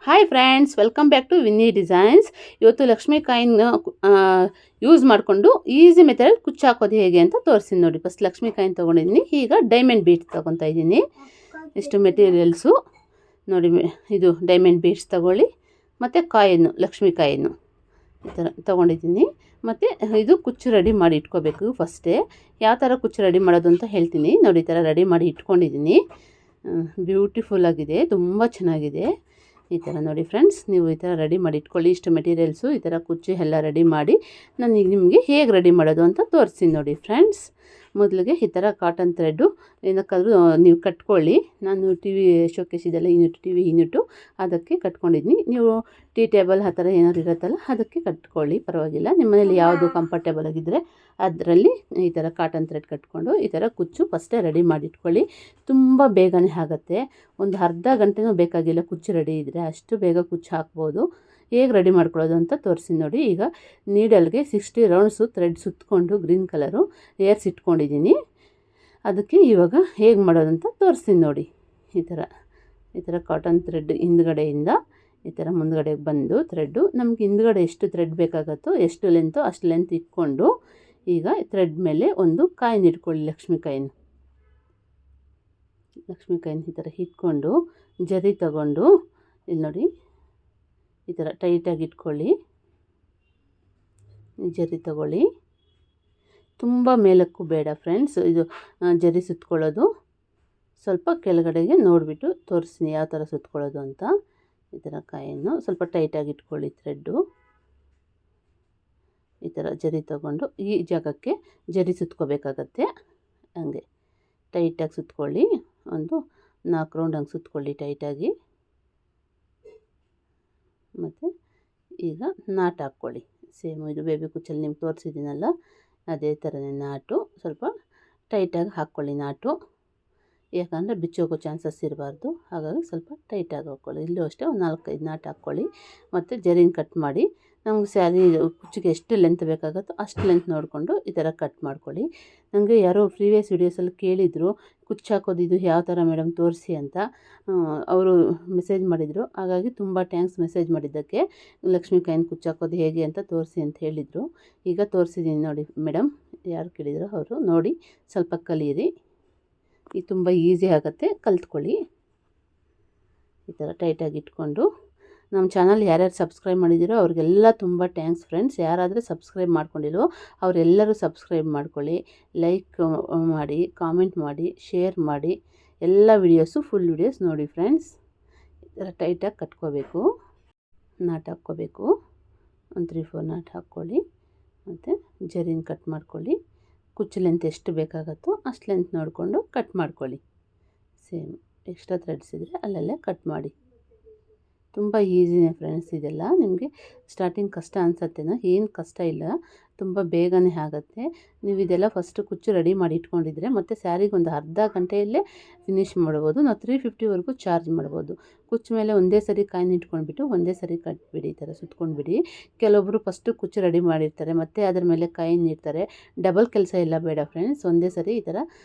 Hi friends, welcome back to Winnie Designs. ಇವತ್ತು ಲಕ್ಷ್ಮಿ ಕಾಯಿನ use ಮಾಡಿಕೊಂಡು ಈಸಿ ಮೆಥಡಲ್ಲಿ ಕುಚ್ಚು ಹಾಕೋದು ಹೇಗೆ ಅಂತ ತೋರಿಸ್ತೀನಿ ನೋಡಿ. ಫಸ್ಟ್ ಲಕ್ಷ್ಮಿ ಕಾಯಿನ ತೊಗೊಂಡಿದ್ದೀನಿ. ಈಗ ಡೈಮಂಡ್ ಬೀಡ್ಸ್ ತೊಗೊತಾ ಇದ್ದೀನಿ. ಇಷ್ಟು ಮೆಟೀರಿಯಲ್ಸು ನೋಡಿ. ಇದು ಡೈಮಂಡ್ ಬೀಡ್ಸ್ ತೊಗೊಳ್ಳಿ, ಮತ್ತು ಕಾಯಿನು ಲಕ್ಷ್ಮಿ ಕಾಯಿನು ಈ ಥರ ತೊಗೊಂಡಿದ್ದೀನಿ. ಮತ್ತು ಇದು ಕುಚ್ಚು ರೆಡಿ ಮಾಡಿ ಇಟ್ಕೋಬೇಕು. ಫಸ್ಟೇ ಯಾವ ಥರ ಕುಚ್ಚು ರೆಡಿ ಮಾಡೋದು ಅಂತ ಹೇಳ್ತೀನಿ ನೋಡಿ. ಈ ಥರ ರೆಡಿ ಮಾಡಿ ಇಟ್ಕೊಂಡಿದ್ದೀನಿ. ಬ್ಯೂಟಿಫುಲ್ ಆಗಿದೆ, ತುಂಬ ಚೆನ್ನಾಗಿದೆ. ಈ ಥರ ನೋಡಿ ಫ್ರೆಂಡ್ಸ್, ನೀವು ಈ ಥರ ರೆಡಿ ಮಾಡಿ ಇಟ್ಕೊಳ್ಳಿ. ಇಷ್ಟು ಮೆಟೀರಿಯಲ್ಸು ಈ ಥರ ಕುಚ್ಚು ಎಲ್ಲ ರೆಡಿ ಮಾಡಿ ನಾನು ಈಗ ನಿಮಗೆ ಹೇಗೆ ರೆಡಿ ಮಾಡೋದು ಅಂತ ತೋರಿಸ್ತೀನಿ ನೋಡಿ ಫ್ರೆಂಡ್ಸ್. ಮೊದಲಿಗೆ ಈ ಥರ ಕಾಟನ್ ಥ್ರೆಡ್ಡು ಏನಕ್ಕಾದರೂ ನೀವು ಕಟ್ಕೊಳ್ಳಿ. ನಾನು ಟಿ ವಿ ಶೋಕೇಸ್ ಇದೆಲ್ಲ ಯೂನಿಟ್, ಟಿ ವಿ ಯೂನಿಟು ಅದಕ್ಕೆ ಕಟ್ಕೊಂಡಿದ್ದೀನಿ. ನೀವು ಟೀ ಟೇಬಲ್ ಆ ಥರ ಏನಾದ್ರು ಇರುತ್ತಲ್ಲ ಅದಕ್ಕೆ ಕಟ್ಕೊಳ್ಳಿ, ಪರವಾಗಿಲ್ಲ. ನಿಮ್ಮ ಮನೇಲಿ ಯಾವುದು ಕಂಫರ್ಟೇಬಲ್ ಆಗಿದ್ದರೆ ಅದರಲ್ಲಿ ಈ ಥರ ಕಾಟನ್ ಥ್ರೆಡ್ ಕಟ್ಕೊಂಡು ಈ ಥರ ಕುಚ್ಚು ಫಸ್ಟೇ ರೆಡಿ ಮಾಡಿ ಇಟ್ಕೊಳ್ಳಿ. ತುಂಬ ಬೇಗನೆ ಆಗುತ್ತೆ. ಒಂದು ಅರ್ಧ ಗಂಟೆನೂ ಬೇಕಾಗಿಲ್ಲ ಕುಚ್ಚು ರೆಡಿ ಇದ್ದರೆ, ಅಷ್ಟು ಬೇಗ ಕುಚ್ಚು ಹಾಕ್ಬೋದು. ಹೇಗೆ ರೆಡಿ ಮಾಡ್ಕೊಳ್ಳೋದು ಅಂತ ತೋರಿಸಿ ನೋಡಿ. ಈಗ ನೀಡಲ್ಗೆ 60 ರೌಂಡ್ಸು ಥ್ರೆಡ್ ಸುತ್ತಕೊಂಡು ಗ್ರೀನ್ ಕಲರು ಏರ್ಸ್ ಇಟ್ಕೊಂಡಿದ್ದೀನಿ. ಅದಕ್ಕೆ ಇವಾಗ ಹೇಗೆ ಮಾಡೋದಂತ ತೋರಿಸ್ತೀನಿ ನೋಡಿ. ಈ ಥರ ಕಾಟನ್ ಥ್ರೆಡ್ ಹಿಂದ್ಗಡೆಯಿಂದ ಈ ಥರ ಮುಂದ್ಗಡೆಗೆ ಬಂದು ಥ್ರೆಡ್ಡು ನಮ್ಗೆ ಹಿಂದ್ಗಡೆ ಎಷ್ಟು ಥ್ರೆಡ್ ಬೇಕಾಗುತ್ತೋ, ಎಷ್ಟು ಲೆಂತೋ ಅಷ್ಟು ಲೆಂತ್ ಇಟ್ಕೊಂಡು ಈಗ ಥ್ರೆಡ್ ಮೇಲೆ ಒಂದು ಕಾಯಿನ ಇಟ್ಕೊಳ್ಳಿ. ಲಕ್ಷ್ಮಿ ಕಾಯಿನ ಈ ಥರ ಇಟ್ಕೊಂಡು ಜರಿ ತಗೊಂಡು ಇಲ್ಲಿ ನೋಡಿ ಈ ಥರ ಟೈಟಾಗಿ ಇಟ್ಕೊಳ್ಳಿ. ಜರಿ ತಗೊಳ್ಳಿ. ತುಂಬ ಮೇಲಕ್ಕೂ ಬೇಡ ಫ್ರೆಂಡ್ಸ್, ಇದು ಜರಿ ಸುತ್ಕೊಳ್ಳೋದು ಸ್ವಲ್ಪ ಕೆಳಗಡೆಗೆ ನೋಡಿಬಿಟ್ಟು ತೋರಿಸ್ತೀನಿ ಯಾವ ಥರ ಸುತ್ಕೊಳ್ಳೋದು ಅಂತ. ಈ ಥರ ಕಾಯನ್ನು ಸ್ವಲ್ಪ ಟೈಟಾಗಿ ಇಟ್ಕೊಳ್ಳಿ. ಥ್ರೆಡ್ಡು ಈ ಥರ ಜರಿ ತಗೊಂಡು ಈ ಜಾಗಕ್ಕೆ ಜರಿ ಸುತ್ಕೋಬೇಕಾಗತ್ತೆ. ಹಂಗೆ ಟೈಟಾಗಿ ಸುತ್ಕೊಳ್ಳಿ. ಒಂದು 4 ರೌಂಡ್ ಹಂಗೆ ಸುತ್ಕೊಳ್ಳಿ ಟೈಟಾಗಿ. ಮತ್ತು ಈಗ ನಾಟ್ ಹಾಕ್ಕೊಳ್ಳಿ. ಸೇಮು ಇದು ಬೇಬಿ ಕುಚ್ಚಲ್ಲಿ ನಿಮ್ಗೆ ತೋರಿಸಿದ್ದೀನಲ್ಲ ಅದೇ ಥರನೇ ನಾಟು ಸ್ವಲ್ಪ ಟೈಟಾಗಿ ಹಾಕ್ಕೊಳ್ಳಿ. ನಾಟು ಯಾಕಂದರೆ ಬಿಚ್ಚೋಗೋ ಚಾನ್ಸಸ್ ಇರಬಾರ್ದು, ಹಾಗಾಗಿ ಸ್ವಲ್ಪ ಟೈಟಾಗಿ ಹಾಕ್ಕೊಳ್ಳಿ. ಇಲ್ಲೂ ಅಷ್ಟೇ ಒಂದು 4-5 ನಾಟ್ ಹಾಕ್ಕೊಳ್ಳಿ. ಮತ್ತು ಜರಿನ ಕಟ್ ಮಾಡಿ ನಮ್ಗೆ ಸ್ಯಾರಿ ಕುಚ್ಚಿಗೆ ಎಷ್ಟು ಲೆಂತ್ ಬೇಕಾಗುತ್ತೋ ಅಷ್ಟು ಲೆಂತ್ ನೋಡಿಕೊಂಡು ಈ ಥರ ಕಟ್ ಮಾಡ್ಕೊಳ್ಳಿ. ನನಗೆ ಯಾರೋ ಪ್ರೀವಿಯಸ್ ವೀಡಿಯೋಸಲ್ಲಿ ಕೇಳಿದರು ಕುಚ್ಚು ಹಾಕೋದಿದ್ದು ಯಾವ ಥರ ಮೇಡಮ್ ತೋರಿಸಿ ಅಂತ. ಅವರು ಮೆಸೇಜ್ ಮಾಡಿದರು. ಹಾಗಾಗಿ ತುಂಬ ಥ್ಯಾಂಕ್ಸ್ ಮೆಸೇಜ್ ಮಾಡಿದ್ದಕ್ಕೆ. ಲಕ್ಷ್ಮಿ ಕಾಯಿನ ಕುಚ್ಚು ಹಾಕೋದು ಹೇಗೆ ಅಂತ ತೋರಿಸಿ ಅಂತ ಹೇಳಿದರು. ಈಗ ತೋರಿಸಿದ್ದೀನಿ ನೋಡಿ ಮೇಡಮ್, ಯಾರು ಕೇಳಿದ್ರು ಅವರು ನೋಡಿ ಸ್ವಲ್ಪ ಕಲೀರಿ. ಇದು ತುಂಬ ಈಸಿ ಆಗುತ್ತೆ, ಕಲ್ತ್ಕೊಳ್ಳಿ. ಈ ಥರ ಟೈಟಾಗಿ ಇಟ್ಕೊಂಡು ನಮ್ಮ ಚಾನಲ್ ಯಾರ್ಯಾರು ಸಬ್ಸ್ಕ್ರೈಬ್ ಮಾಡಿದ್ದೀರೋ ಅವ್ರಿಗೆಲ್ಲ ತುಂಬ ಥ್ಯಾಂಕ್ಸ್ ಫ್ರೆಂಡ್ಸ್. ಯಾರಾದರೆ ಸಬ್ಸ್ಕ್ರೈಬ್ ಮಾಡ್ಕೊಂಡಿಲ್ವೋ ಅವರೆಲ್ಲರೂ ಸಬ್ಸ್ಕ್ರೈಬ್ ಮಾಡ್ಕೊಳ್ಳಿ. ಲೈಕ್ ಮಾಡಿ, ಕಾಮೆಂಟ್ ಮಾಡಿ, ಶೇರ್ ಮಾಡಿ. ಎಲ್ಲ ವೀಡಿಯೋಸು ಫುಲ್ ವೀಡಿಯೋಸ್ ನೋಡಿ ಫ್ರೆಂಡ್ಸ್. ಈ ಥರ ಟೈಟಾಗಿ ಕಟ್ಕೋಬೇಕು. ನಾಟ್ ಹಾಕ್ಕೋಬೇಕು. ಒಂದು 3-4 ನಾಟ್ ಹಾಕ್ಕೊಳ್ಳಿ. ಮತ್ತು ಜರಿನ ಕಟ್ ಮಾಡ್ಕೊಳ್ಳಿ. ಕುಚ್ಚು ಲೆಂತ್ ಎಷ್ಟು ಬೇಕಾಗುತ್ತೋ ಅಷ್ಟು ಲೆಂತ್ ನೋಡಿಕೊಂಡು ಕಟ್ ಮಾಡ್ಕೊಳ್ಳಿ. ಸೇಮ್ ಎಕ್ಸ್ಟ್ರಾ ಥ್ರೆಡ್ಸ್ ಇದ್ದರೆ ಅಲ್ಲಲ್ಲೇ ಕಟ್ ಮಾಡಿ. ತುಂಬ ಈಸಿನೇ ಫ್ರೆಂಡ್ಸ್. ಇದೆಲ್ಲ ನಿಮಗೆ ಸ್ಟಾರ್ಟಿಂಗ್ ಕಷ್ಟ ಅನಿಸತ್ತೇನೋ, ಏನು ಕಷ್ಟ ಇಲ್ಲ, ತುಂಬ ಬೇಗನೆ ಆಗುತ್ತೆ. ನೀವು ಇದೆಲ್ಲ ಫಸ್ಟು ಕುಚ್ಚು ರೆಡಿ ಮಾಡಿ ಇಟ್ಕೊಂಡಿದ್ರೆ ಮತ್ತು ಸ್ಯಾರಿಗೆ ಒಂದು ಅರ್ಧ ಗಂಟೆಯಲ್ಲೇ ಫಿನಿಷ್ ಮಾಡ್ಬೋದು. ನಾವು 350ವರೆಗೂ ಚಾರ್ಜ್ ಮಾಡ್ಬೋದು. ಕುಚ್ಚು ಮೇಲೆ ಒಂದೇ ಸರಿ ಕಾಯಿನ ಇಟ್ಕೊಂಡ್ಬಿಟ್ಟು ಒಂದೇ ಸರಿ ಕಟ್ಬಿಡಿ. ಈ ಥರ ಸುತ್ಕೊಂಡ್ಬಿಡಿ. ಕೆಲವೊಬ್ಬರು ಫಸ್ಟು ಕುಚ್ಚು ರೆಡಿ ಮಾಡಿರ್ತಾರೆ ಮತ್ತು ಅದ್ರ ಮೇಲೆ ಕಾಯಿನ ಇಡ್ತಾರೆ. ಡಬಲ್ ಕೆಲಸ ಎಲ್ಲ ಬೇಡ ಫ್ರೆಂಡ್ಸ್. ಒಂದೇ ಸರಿ ಈ ಥರ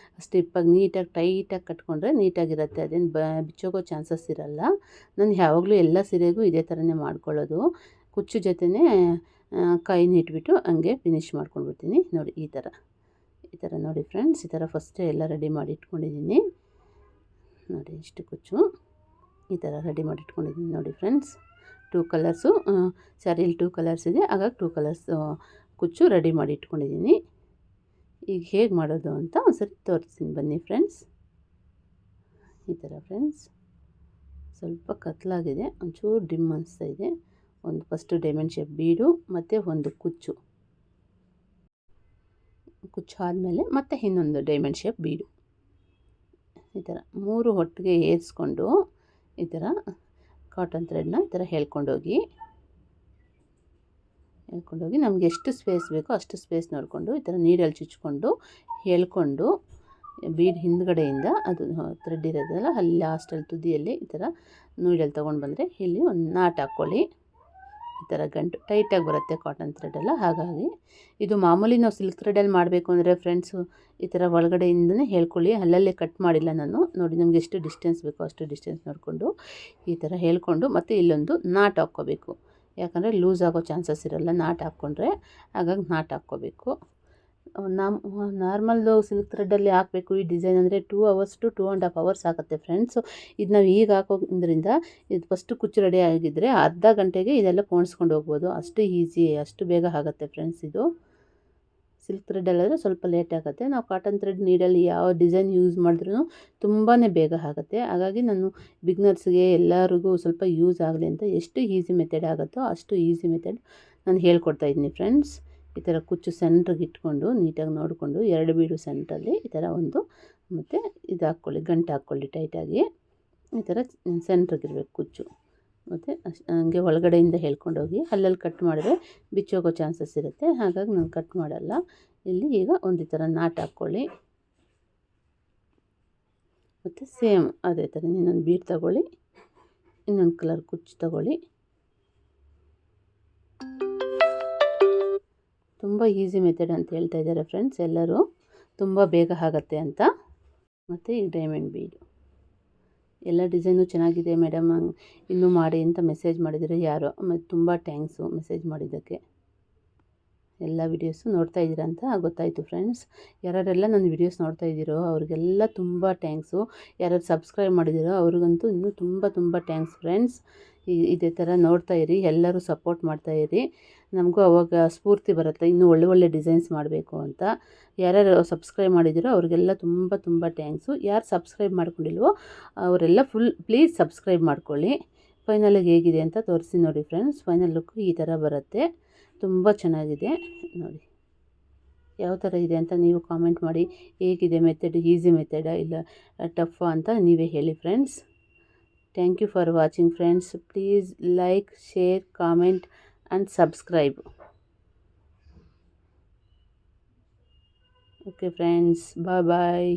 ಸ್ಟಿಪ್ಪಾಗಿ ನೀಟಾಗಿ ಟೈಟಾಗಿ ಕಟ್ಕೊಂಡ್ರೆ ನೀಟಾಗಿರುತ್ತೆ. ಅದೇನು ಬಿಚ್ಚೋಗೋ ಚಾನ್ಸಸ್ ಇರಲ್ಲ. ನಾನು ಯಾವಾಗಲೂ ಎಲ್ಲ ಸೀರೆಗೂ ಇದೇ ಥರನೇ ಮಾಡ್ಕೊಳ್ಳೋದು. ಕುಚ್ಚು ಜೊತೆನೇ ಕಾಯಿನ ಇಟ್ಬಿಟ್ಟು ಹಂಗೆ ಫಿನಿಷ್ ಮಾಡ್ಕೊಂಡ್ಬಿಡ್ತೀನಿ ನೋಡಿ. ಈ ಥರ ನೋಡಿ ಫ್ರೆಂಡ್ಸ್. ಈ ಥರ ಫಸ್ಟೇ ಎಲ್ಲ ರೆಡಿ ಮಾಡಿ ಇಟ್ಕೊಂಡಿದ್ದೀನಿ ನೋಡಿ. ಇಷ್ಟು ಕುಚ್ಚು ಈ ಥರ ರೆಡಿ ಮಾಡಿ ಇಟ್ಕೊಂಡಿದ್ದೀನಿ ನೋಡಿ ಫ್ರೆಂಡ್ಸ್. 2 ಕಲರ್ಸು ಸ್ಯಾರಿಯಲ್ಲಿ 2 ಕಲರ್ಸ್ ಇದೆ, ಹಾಗಾಗಿ 2 ಕಲರ್ಸ್ ಕುಚ್ಚು ರೆಡಿ ಮಾಡಿ ಇಟ್ಕೊಂಡಿದ್ದೀನಿ. ಈಗ ಹೇಗೆ ಮಾಡೋದು ಅಂತ ಒಂದ್ಸರಿ ತೋರಿಸ್ತೀನಿ ಬನ್ನಿ ಫ್ರೆಂಡ್ಸ್. ಈ ಥರ ಫ್ರೆಂಡ್ಸ್ ಸ್ವಲ್ಪ ಕತ್ಲಾಗಿದೆ, ಒಂಚೂರು ಡಿಮ್ ಅನಿಸ್ತಾ ಇದೆ. ಒಂದು ಫಸ್ಟು ಡೈಮಂಡ್ ಶೇಪ್ ಬೀಡು ಮತ್ತು ಒಂದು ಕುಚ್ಚು ಆದಮೇಲೆ ಮತ್ತೆ ಇನ್ನೊಂದು ಡೈಮಂಡ್ ಶೇಪ್ ಬೀಡು. ಈ ಥರ 3 ಒಟ್ಟಿಗೆ ಏರಿಸ್ಕೊಂಡು ಈ ಥರ ಕಾಟನ್ ಥ್ರೆಡ್ನ ಈ ಥರ ಹೇಳ್ಕೊಂಡೋಗಿ ನಮಗೆ ಎಷ್ಟು ಸ್ಪೇಸ್ ಬೇಕೋ ಅಷ್ಟು ಸ್ಪೇಸ್ ನೋಡಿಕೊಂಡು ಈ ಥರ ನೀರಲ್ಲಿ ಚುಚ್ಕೊಂಡು ಹೇಳ್ಕೊಂಡು ಬೀಡ್ ಹಿಂದ್ಗಡೆಯಿಂದ ಅದು ಥ್ರೆಡ್ ಇರೋದಲ್ಲ ಅಲ್ಲಿ ಲಾಸ್ಟಲ್ಲಿ ತುದಿಯಲ್ಲಿ ಈ ಥರ ನೀಡಲ್ಲಿ ತೊಗೊಂಡು ಬಂದರೆ ಇಲ್ಲಿ ಒಂದು ನಾಟ್ ಹಾಕ್ಕೊಳ್ಳಿ. ಈ ಥರ ಗಂಟು ಟೈಟಾಗಿ ಬರುತ್ತೆ ಕಾಟನ್ ಥ್ರೆಡೆಲ್ಲ. ಹಾಗಾಗಿ ಇದು ಮಾಮೂಲಿ ನಾವು ಸಿಲ್ಕ್ ಥ್ರೆಡಲ್ಲಿ ಮಾಡಬೇಕು ಅಂದರೆ ಫ್ರೆಂಡ್ಸು ಈ ಥರ ಒಳಗಡೆಯಿಂದನೇ ಹೇಳ್ಕೊಳ್ಳಿ. ಅಲ್ಲಲ್ಲೇ ಕಟ್ ಮಾಡಿಲ್ಲ ನಾನು. ನೋಡಿ ನಮಗೆ ಎಷ್ಟು ಡಿಸ್ಟೆನ್ಸ್ ಬೇಕೋ ಅಷ್ಟು ಡಿಸ್ಟೆನ್ಸ್ ನೋಡಿಕೊಂಡು ಈ ಥರ ಹೇಳ್ಕೊಂಡು ಮತ್ತು ಇಲ್ಲೊಂದು ನಾಟ್ ಹಾಕ್ಕೋಬೇಕು. ಯಾಕಂದರೆ ಲೂಸ್ ಆಗೋ ಚಾನ್ಸಸ್ ಇರೋಲ್ಲ ನಾಟ್ ಹಾಕ್ಕೊಂಡ್ರೆ. ಹಾಗಾಗಿ ನಾಟ್ ಹಾಕ್ಕೋಬೇಕು. ನಾರ್ಮಲ್ಲು ಸಿಲ್ಕ್ ಥ್ರೆಡ್ಡಲ್ಲಿ ಹಾಕಬೇಕು ಈ ಡಿಸೈನ್ ಅಂದರೆ 2 hours to 2.5 hours ಆಗುತ್ತೆ ಫ್ರೆಂಡ್ಸು. ಇದು ನಾವು ಈಗ ಹಾಕೋದ್ರಿಂದ ಇದು ಫಸ್ಟು ಕುಚ್ಚು ರೆಡಿ ಆಗಿದ್ದರೆ ಅರ್ಧ ಗಂಟೆಗೆ ಇದೆಲ್ಲ ಪೋಣಿಸ್ಕೊಂಡು ಹೋಗ್ಬೋದು. ಅಷ್ಟು ಈಸಿ, ಅಷ್ಟು ಬೇಗ ಆಗುತ್ತೆ ಫ್ರೆಂಡ್ಸ್. ಇದು ಸಿಲ್ಕ್ ಥ್ರೆಡ್ಡಲ್ಲಾದರೆ ಸ್ವಲ್ಪ ಲೇಟ್ ಆಗುತ್ತೆ. ನಾವು ಕಾಟನ್ ಥ್ರೆಡ್ ನೀಡಲ್ಲಿ ಯಾವ ಡಿಸೈನ್ ಯೂಸ್ ಮಾಡಿದ್ರೂ ತುಂಬಾ ಬೇಗ ಆಗುತ್ತೆ. ಹಾಗಾಗಿ ನಾನು ಬಿಗ್ನರ್ಸ್ಗೆ ಎಲ್ಲರಿಗೂ ಸ್ವಲ್ಪ ಯೂಸ್ ಆಗಲಿ ಅಂತ ಎಷ್ಟು ಈಸಿ ಮೆಥಡ್ ಆಗುತ್ತೋ ಅಷ್ಟು ಈಸಿ ಮೆಥಡ್ ನಾನು ಹೇಳ್ಕೊಡ್ತಾಯಿದ್ದೀನಿ ಫ್ರೆಂಡ್ಸ್. ಈ ಥರ ಕುಚ್ಚು ಸೆಂಟ್ರಿಗೆ ಇಟ್ಕೊಂಡು ನೀಟಾಗಿ ನೋಡಿಕೊಂಡು 2 ಬೀಡು ಸೆಂಟ್ರಲ್ಲಿ ಈ ಥರ ಒಂದು ಮತ್ತು ಇದು ಹಾಕ್ಕೊಳ್ಳಿ, ಗಂಟು ಹಾಕ್ಕೊಳ್ಳಿ ಟೈಟಾಗಿ. ಈ ಥರ ಸೆಂಟ್ರಿಗಿರ್ಬೇಕು ಕುಚ್ಚು. ಮತ್ತು ಹಂಗೆ ಒಳಗಡೆಯಿಂದ ಹೇಳ್ಕೊಂಡೋಗಿ ಅಲ್ಲಲ್ಲಿ ಕಟ್ ಮಾಡಿದ್ರೆ ಬಿಚ್ಚೋಗೋ ಚಾನ್ಸಸ್ ಇರುತ್ತೆ. ಹಾಗಾಗಿ ನಾನು ಕಟ್ ಮಾಡಲ್ಲ. ಇಲ್ಲಿ ಈಗ ಒಂದು ಈ ಥರ ನಾಟ್ ಹಾಕ್ಕೊಳ್ಳಿ. ಮತ್ತು ಸೇಮ್ ಅದೇ ಥರ ಇನ್ನೊಂದು ಬೀಡ್ ತಗೊಳ್ಳಿ, ಇನ್ನೊಂದು ಕಲರ್ ಕುಚ್ಚು ತಗೊಳ್ಳಿ. ತುಂಬ ಈಸಿ ಮೆಥಡ್ ಅಂತ ಹೇಳ್ತಾ ಇದ್ದಾರೆ ಫ್ರೆಂಡ್ಸ್ ಎಲ್ಲರೂ, ತುಂಬ ಬೇಗ ಆಗುತ್ತೆ ಅಂತ. ಮತ್ತು ಈ ಡೈಮಂಡ್ ಬೀಡು ಎಲ್ಲ ಡಿಸೈನು ಚೆನ್ನಾಗಿದೆ ಮೇಡಮ್ ಇನ್ನೂ ಮಾಡಿ ಅಂತ ಮೆಸೇಜ್ ಮಾಡಿದರೆ ಯಾರೋ. ಮತ್ತು ತುಂಬ ಥ್ಯಾಂಕ್ಸು ಮೆಸೇಜ್ ಮಾಡಿದ್ದಕ್ಕೆ. ಎಲ್ಲ ವೀಡಿಯೋಸು ನೋಡ್ತಾ ಇದ್ದೀರಾ ಅಂತ ಗೊತ್ತಾಯಿತು ಫ್ರೆಂಡ್ಸ್. ಯಾರ್ಯಾರೆಲ್ಲ ನನ್ನ ವೀಡಿಯೋಸ್ ನೋಡ್ತಾ ಇದ್ದೀರೋ ಅವ್ರಿಗೆಲ್ಲ ತುಂಬ ಥ್ಯಾಂಕ್ಸು. ಯಾರ್ಯಾರು ಸಬ್ಸ್ಕ್ರೈಬ್ ಮಾಡಿದ್ದೀರೋ ಅವ್ರಿಗಂತೂ ಇನ್ನೂ ತುಂಬ ಥ್ಯಾಂಕ್ಸ್ ಫ್ರೆಂಡ್ಸ್. ಇದೇ ಥರ ನೋಡ್ತಾ ಇರಿ, ಎಲ್ಲರೂ ಸಪೋರ್ಟ್ ಮಾಡ್ತಾಯಿರಿ. ನಮಗೂ ಅವಾಗ ಸ್ಫೂರ್ತಿ ಬರುತ್ತೆ ಇನ್ನೂ ಒಳ್ಳೆ ಡಿಸೈನ್ಸ್ ಮಾಡಬೇಕು ಅಂತ. ಯಾರ್ಯಾರು ಸಬ್ಸ್ಕ್ರೈಬ್ ಮಾಡಿದ್ದೀರೋ ಅವ್ರಿಗೆಲ್ಲ ತುಂಬ ಥ್ಯಾಂಕ್ಸು. ಯಾರು ಸಬ್ಸ್ಕ್ರೈಬ್ ಮಾಡ್ಕೊಂಡಿಲ್ವೋ ಅವರೆಲ್ಲ ಪ್ಲೀಸ್ ಸಬ್ಸ್ಕ್ರೈಬ್ ಮಾಡ್ಕೊಳ್ಳಿ. ಫೈನಲಾಗಿ ಹೇಗಿದೆ ಅಂತ ತೋರಿಸಿ ನೋಡಿ ಫ್ರೆಂಡ್ಸ್. ಫೈನಲ್ ಲುಕ್ಕು ಈ ಥರ ಬರುತ್ತೆ, ತುಂಬ ಚೆನ್ನಾಗಿದೆ ನೋಡಿ. ಯಾವ ಥರ ಇದೆ ಅಂತ ನೀವು ಕಾಮೆಂಟ್ ಮಾಡಿ. ಹೇಗಿದೆ ಮೆಥಡ್, ಈಸಿ ಮೆಥಡಾ ಇಲ್ಲ ಟಫಾ ಅಂತ ನೀವೇ ಹೇಳಿ friends. Thank you for watching friends. Please like, share, comment and subscribe. Okay friends, bye bye.